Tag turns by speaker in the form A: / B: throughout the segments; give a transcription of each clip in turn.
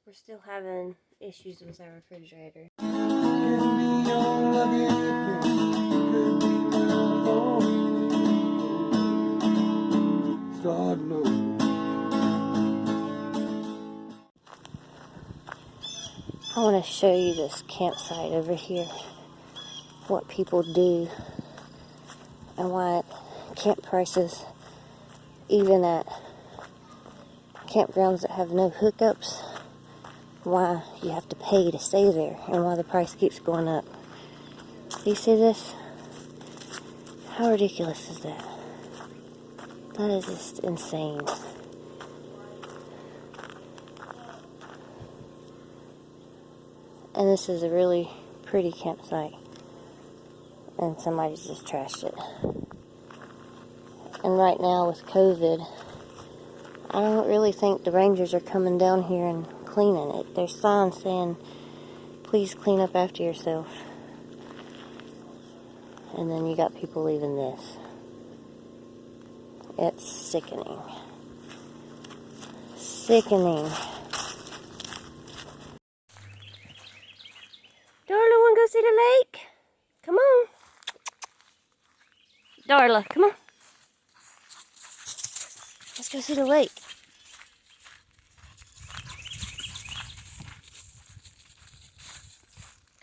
A: We're still having issues with our refrigerator. I want to show you this campsite over here. What people do and why camp prices, even at campgrounds that have no hookups, why you have to pay to stay there and why the price keeps going up. Do you see this? How ridiculous is that? That is just insane. And this is a really pretty campsite. And somebody's just trashed it. And right now with COVID, I don't really think the rangers are coming down here and cleaning it. There's signs saying, please clean up after yourself. And then you got people leaving this. It's sickening. Sickening. Darla, wanna go see the lake? Come on. Darla, come on. Let's go see the lake.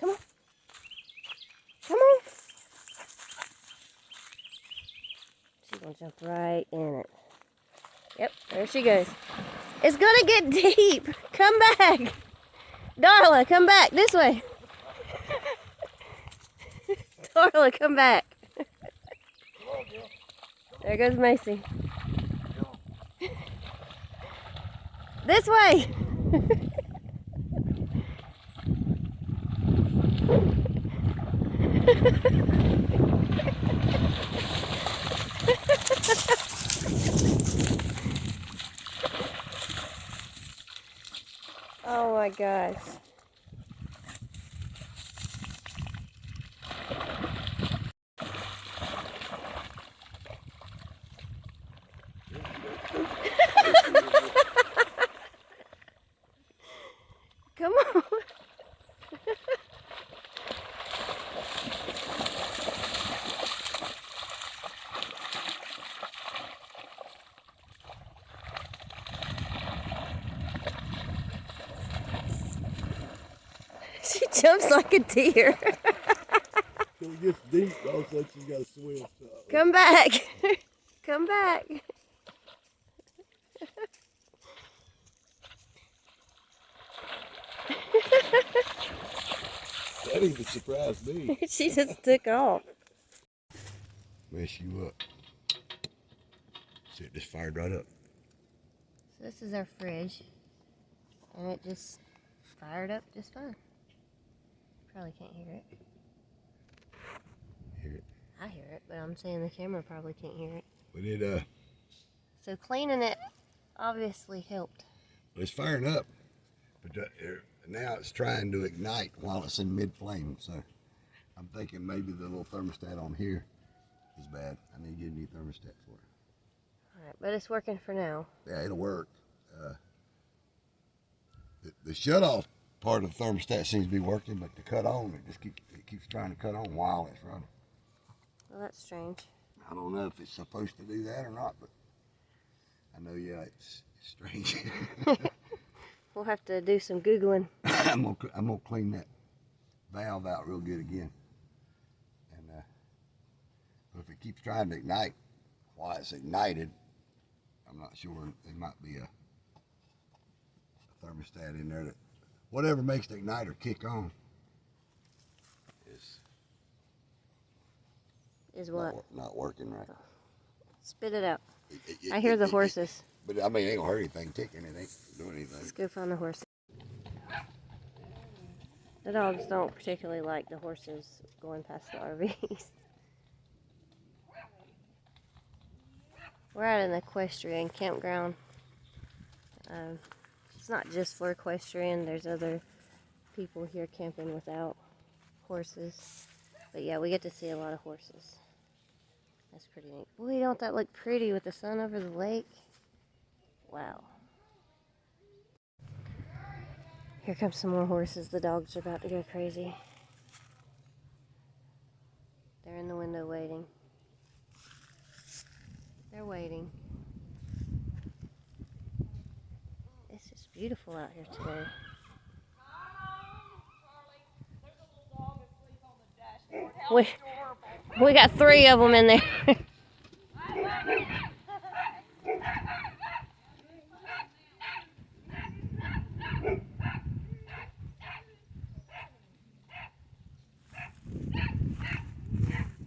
A: Come on. Come on. She's gonna jump right in it. Yep, there she goes. It's gonna get deep. Come back. Darla, come back this way. Darla, come back. There goes Macy. This way. Oh my gosh. Come on. She jumps like a deer.
B: When it gets deep, all of a sudden she's got to swim. So.
A: Come back. Come back.
B: That even surprised me.
A: She just took off.
B: Mess you up. See, it just fired right up.
A: So this is our fridge. And it just fired up just fine. Probably can't hear it.
B: Hear it?
A: I hear it, but I'm saying the camera probably can't hear it.
B: But it,
A: So cleaning it obviously helped.
B: it's firing up. But now it's trying to ignite while it's in mid-flame. So I'm thinking maybe the little thermostat on here is bad. I need to get a new thermostat for it.
A: Alright, but it's working for now.
B: Yeah, it'll work. The shut-off part of the thermostat seems to be working, but the cut on, it keeps trying to cut on while it's running.
A: Well, that's strange.
B: I don't know if it's supposed to do that or not, but I know, yeah, it's strange.
A: We'll have to do some Googling.
B: I'm gonna clean that valve out real good again. And but if it keeps trying to ignite while it's ignited, I'm not sure. There might be a thermostat in there that whatever makes the igniter kick on
A: Is what?
B: Not working right.
A: Spit it out. I hear the horses.
B: But I mean, it ain't gonna hurt anything ticking. It ain't doing anything.
A: Let's go find the horses. The dogs don't particularly like the horses going past the RVs. We're at an equestrian campground. It's not just for equestrian. There's other people here camping without horses. But yeah, we get to see a lot of horses. That's pretty neat. Boy, don't that look pretty with the sun over the lake? Wow. Here comes some more horses. The dogs are about to go crazy. They're in the window waiting. They're waiting. It's just beautiful out here today. We got 3 of them in there.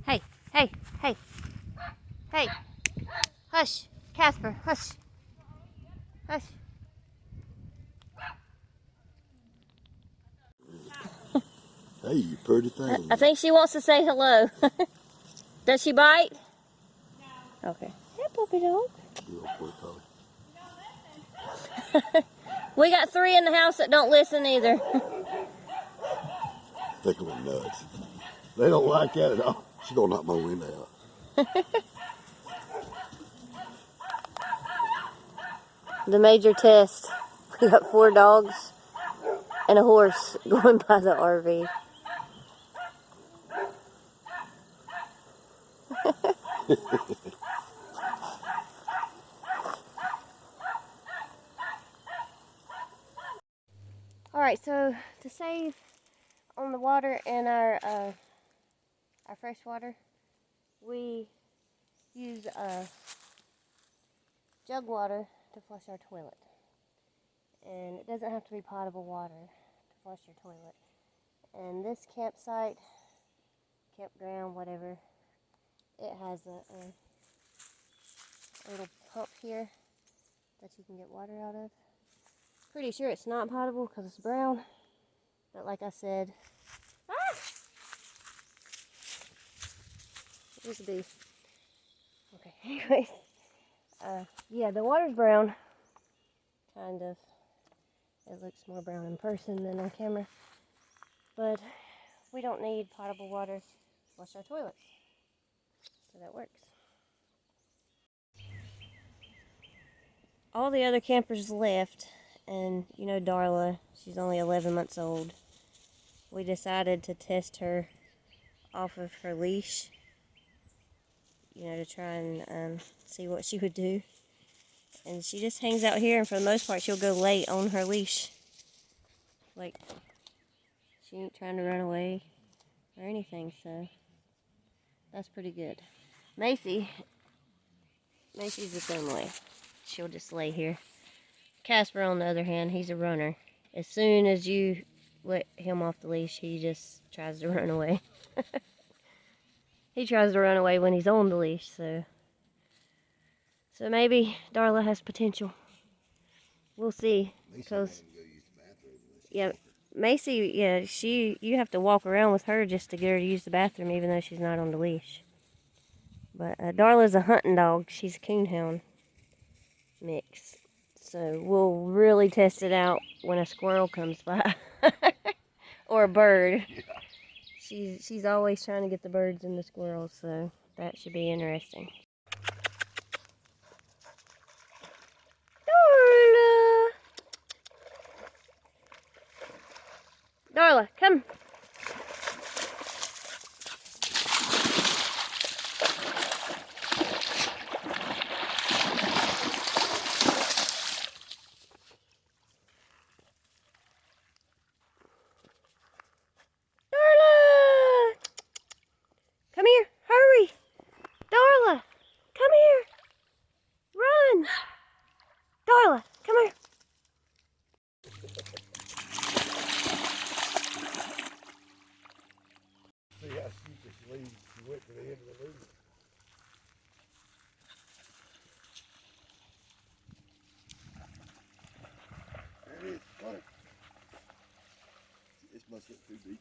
A: Hey, hey, hey, hey. Hush, Casper, hush. Hush.
B: Hey, you pretty thing.
A: I think she wants to say hello. Does she bite? No. Okay. Hey, puppy dog. We got 3 in the house that don't listen either.
B: Think of them nuts. They don't like that at all. She's gonna knock my window out.
A: The major test. We got 4 dogs and a horse going by the RV. Alright, so to save on the water in our fresh water, we use jug water to flush our toilet. And it doesn't have to be potable water to flush your toilet. And this campsite, campground, whatever, it has a little pump here that you can get water out of. Pretty sure it's not potable because it's brown, but like I said, there's a bee. Okay, anyways, yeah, the water's brown, kind of. It looks more brown in person than on camera, but we don't need potable water to flush our toilets, so that works. All the other campers left, and you know Darla, she's only 11 months old. We decided to test her off of her leash, you know, to try and see what she would do. And she just hangs out here, and for the most part she'll go lay on her leash. Like, she ain't trying to run away or anything, so that's pretty good. Macy's the same way. She'll just lay here. Casper, on the other hand, he's a runner. As soon as you let him off the leash, he just tries to run away. He tries to run away when he's on the leash, so maybe Darla has potential. We'll see. Because yeah, Macy, yeah, you have to walk around with her just to get her to use the bathroom, even though she's not on the leash. But Darla's a hunting dog. She's a coonhound mix. So we'll really test it out when a squirrel comes by. Or a bird. She's always trying to get the birds and the squirrels, so that should be interesting. Darla! Darla, come. Come here, hurry! Darla, come here! Run! Darla, come here!
B: See how she leaves. She went to the end of the lead. There it is. Got it. This must get too deep.